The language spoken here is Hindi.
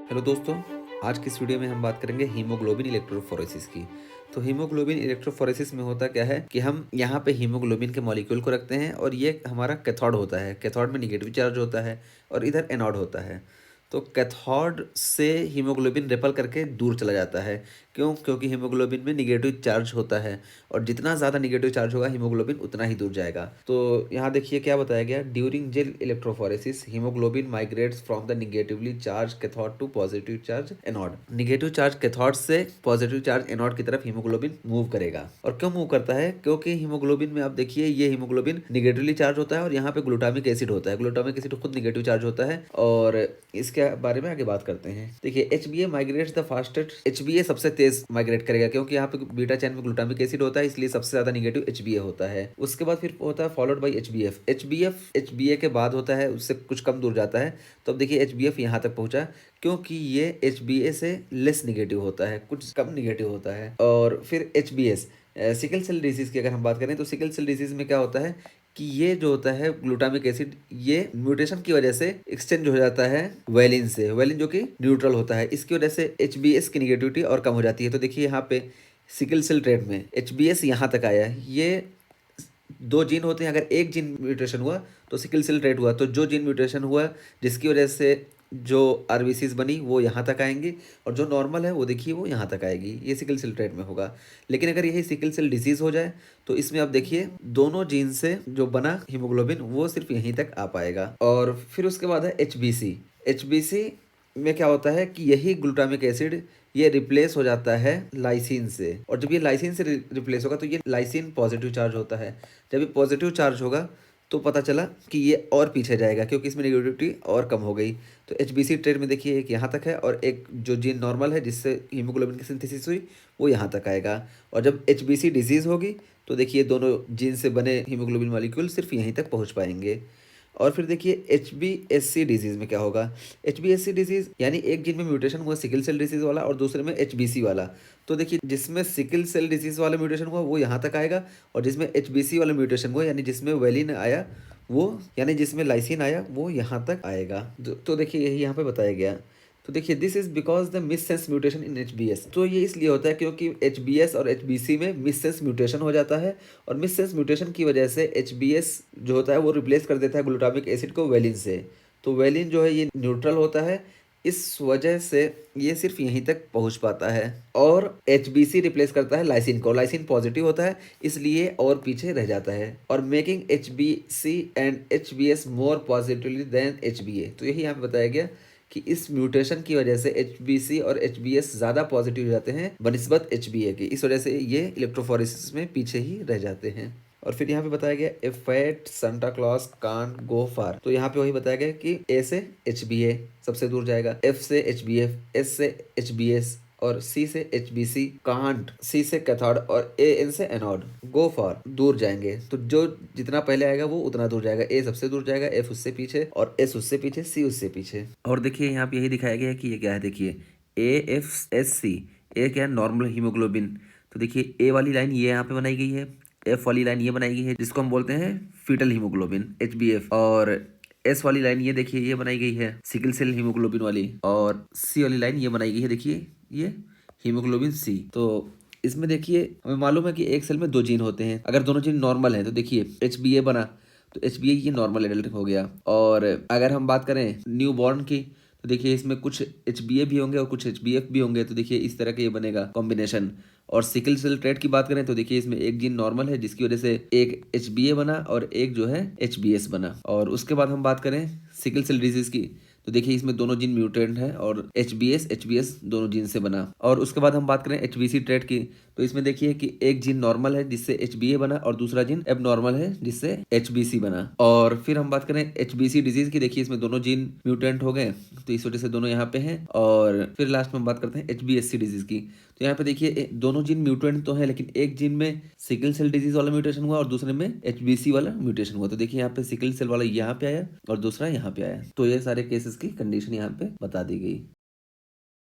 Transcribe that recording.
हेलो दोस्तों, आज की इस वीडियो में हम बात करेंगे हीमोग्लोबिन इलेक्ट्रोफोरेसिस की। तो हीमोग्लोबिन इलेक्ट्रोफोरेसिस में होता क्या है कि हम यहाँ पे हीमोग्लोबिन के मॉलिक्यूल को रखते हैं और ये हमारा कैथोड होता है। कैथोड में निगेटिव चार्ज होता है और इधर एनोड होता है। तो कैथोड से हीमोग्लोबिन रेपल करके दूर चला जाता है। क्यों? क्योंकि हीमोग्लोबिन में निगेटिव चार्ज होता है और जितना ज़्यादा निगेटिव चार्ज होगा हीमोग्लोबिन उतना ही दूर जाएगा। तो यहाँ देखिए क्या बताया गया, during gel electrophoresis haemoglobin migrates from the negatively charge cathode to positive charge anode. Negative charge cathode से पॉजिटिव चार्ज एनोड की तरफ हीमोग्लोबिन मूव करेगा। और क्यों मूव करता है? क्योंकि हीमोग्लोबिन में आप देखिए ये हीमोग्लोबिन निगेटिवली चार्ज होता है और यहाँ पे ग्लूटामिक एसिड होता है। ग्लूटामिक एसिड खुद निगेटिव चार्ज होता है और इसके बारे में आगे बात करते हैं। देखिए HBA migrates the fastest. HBA सबसे तेज माइग्रेट करेगा क्योंकि यहाँ पे बीटा चैन में ग्लूटामिक एसिड होता है, इसलिए सबसे ज्यादा निगेटिव HBA होता है। उसके बाद फिर होता है फॉलोड बाय HBF। HBA के बाद होता है, उससे कुछ कम दूर जाता है। तो अब देखिए HBF यहाँ तक पहुंचा क्योंकि ये HBA से लेस निगेटिव होता है, कुछ कम निगेटिव होता है। और फिर HBS सिकल सेल डिजीज की अगर हम बात करें तो सिकल सेल डिजीज में क्या होता है कि ये जो होता है ग्लूटामिक एसिड, ये म्यूटेशन की वजह से एक्सचेंज हो जाता है वेलिन से। वेलिन जो कि न्यूट्रल होता है, इसकी वजह से HBS की निगेटिविटी और कम हो जाती है। तो देखिए यहाँ पे सिकल सेल ट्रेट में HBS यहाँ तक आया है। ये दो जीन होते हैं, अगर एक जीन म्यूटेशन हुआ तो सिकल सेल ट्रेट हुआ। तो जो जीन म्यूटेशन हुआ जिसकी वजह से जो आरबीसीज बनी वो यहाँ तक आएंगी और जो नॉर्मल है वो देखिए वो यहाँ तक आएगी। ये सिकल सेल ट्रेट में होगा। लेकिन अगर यही सिकल सेल डिजीज हो जाए तो इसमें आप देखिए दोनों जीन से जो बना हीमोग्लोबिन वो सिर्फ यहीं तक आ पाएगा। और फिर उसके बाद है HBC। HBC में क्या होता है कि यही ग्लूटामिक एसिड ये रिप्लेस हो जाता है लाइसिन से। और जब ये लाइसिन से रिप्लेस होगा तो ये लाइसिन पॉजिटिव चार्ज होता है। जब ये पॉजिटिव चार्ज होगा तो पता चला कि ये और पीछे जाएगा क्योंकि इसमें निगेटिविटी और कम हो गई। तो HBC ट्रेट में देखिए एक यहाँ तक है और एक जो जीन नॉर्मल है जिससे हीमोग्लोबिन की सिंथेसिस हुई वो यहाँ तक आएगा। और जब HBC डिजीज़ होगी तो देखिए दोनों जीन से बने हीमोग्लोबिन मॉलिक्यूल सिर्फ यहीं तक पहुँच पाएंगे। और फिर देखिए HBSC डिजीज़ में क्या होगा। HBSC डिजीज़ यानी एक जीन में म्यूटेशन हुआ सिकल सेल डिजीज़ वाला और दूसरे में HBC वाला। तो देखिए जिसमें सिकल सेल डिजीज़ वाला म्यूटेशन हुआ वो यहाँ तक आएगा और जिसमें HBC वाला म्यूटेशन हुआ यानी जिसमें वेलिन आया वो यानी जिसमें लाइसिन आया वो यहाँ तक आएगा। तो देखिए यही यहाँ पे बताया गया। तो देखिए this is because the missense mutation in HBS। तो ये इसलिए होता है क्योंकि HBS और HBC में मिससेंस म्यूटेशन हो जाता है और मिससेंस म्यूटेशन की वजह से HBS जो होता है वो रिप्लेस कर देता है ग्लूटामिक एसिड को वेलिन से। तो वेलिन जो है ये न्यूट्रल होता है, इस वजह से ये सिर्फ यहीं तक पहुंच पाता है। और HBC रिप्लेस करता है लाइसिन को। लाइसिन पॉजिटिव होता है इसलिए और पीछे रह जाता है और making HBC and HBS more positively than HBA। तो यही यहाँ पे बताया गया कि इस म्यूटेशन की वजह से HBC और HBS ज़्यादा पॉजिटिव हो जाते हैं बनिस्बत HBA के। इस वजह से ये इलेक्ट्रोफोरेसिस में पीछे ही रह जाते हैं। और फिर यहाँ पे बताया गया a fat Santa Claus can't go far. तो यहाँ पे वही बताया गया कि A से HBA सबसे दूर जाएगा, F से HBF, S से HBS और C से HBC कांट, C से कैथोड और AN से एनोड गो फॉर दूर जाएंगे। तो जो जितना पहले आएगा वो उतना दूर जाएगा। A सबसे दूर जाएगा, F उससे पीछे और S उससे पीछे, C उससे पीछे। और देखिए यहाँ पे यही दिखाया गया है कि ये क्या है। देखिए AFSC, ए क्या है? Normal haemoglobin. तो देखिए A वाली लाइन ये यहाँ पे बनाई गई है, F वाली लाइन ये बनाई गई है जिसको हम बोलते हैं फीटल हीमोग्लोबिन HbF। और S वाली लाइन ये देखिए ये बनाई गई है सिकल सेल हीमोग्लोबिन वाली। और C वाली लाइन ये बनाई गई है, देखिए ये हीमोग्लोबिन C। तो इसमें देखिए हमें मालूम है कि एक सेल में दो जीन होते हैं। अगर दोनों जीन नॉर्मल हैं तो देखिए HbA बना तो HbA ये नॉर्मल एडल्ट हो गया। और अगर हम बात करें न्यू बॉर्न की तो देखिए इसमें कुछ HbA भी होंगे और कुछ HbF भी होंगे। तो देखिए इस तरह का ये बनेगा कॉम्बिनेशन। और सिकल सेल ट्रेट की बात करें तो देखिए इसमें एक जीन नॉर्मल है जिसकी वजह से एक HbA बना और एक जो है HbS बना। और उसके बाद हम बात करें सिकल सेल डिजीज की तो देखिए इसमें दोनों जीन म्यूटेंट है और HbS दोनों जीन से बना। और उसके बाद हम बात करें HBC ट्रेट की तो इसमें देखिए कि एक जीन नॉर्मल है जिससे HbA बना और दूसरा जीन एब नॉर्मल है जिससे HBC बना। और फिर हम बात करें HBC डिजीज की, देखिए इसमें दोनों जीन म्यूटेंट हो गए तो इस वजह से दोनों यहाँ पे हैं। और फिर लास्ट में हम बात करते हैं HBSC डिजीज की। तो यहाँ पे देखिए दोनों जीन म्यूटेंट तो है लेकिन एक जीन में सिकल सेल डिजीज वाला म्यूटेशन हुआ और दूसरे में HBC वाला म्यूटेशन हुआ। तो देखिए यहाँ पे सिकल सेल वाला यहाँ पे आया और दूसरा यहाँ पे आया। तो ये सारे केसेस की कंडीशन यहाँ पे बता दी गई।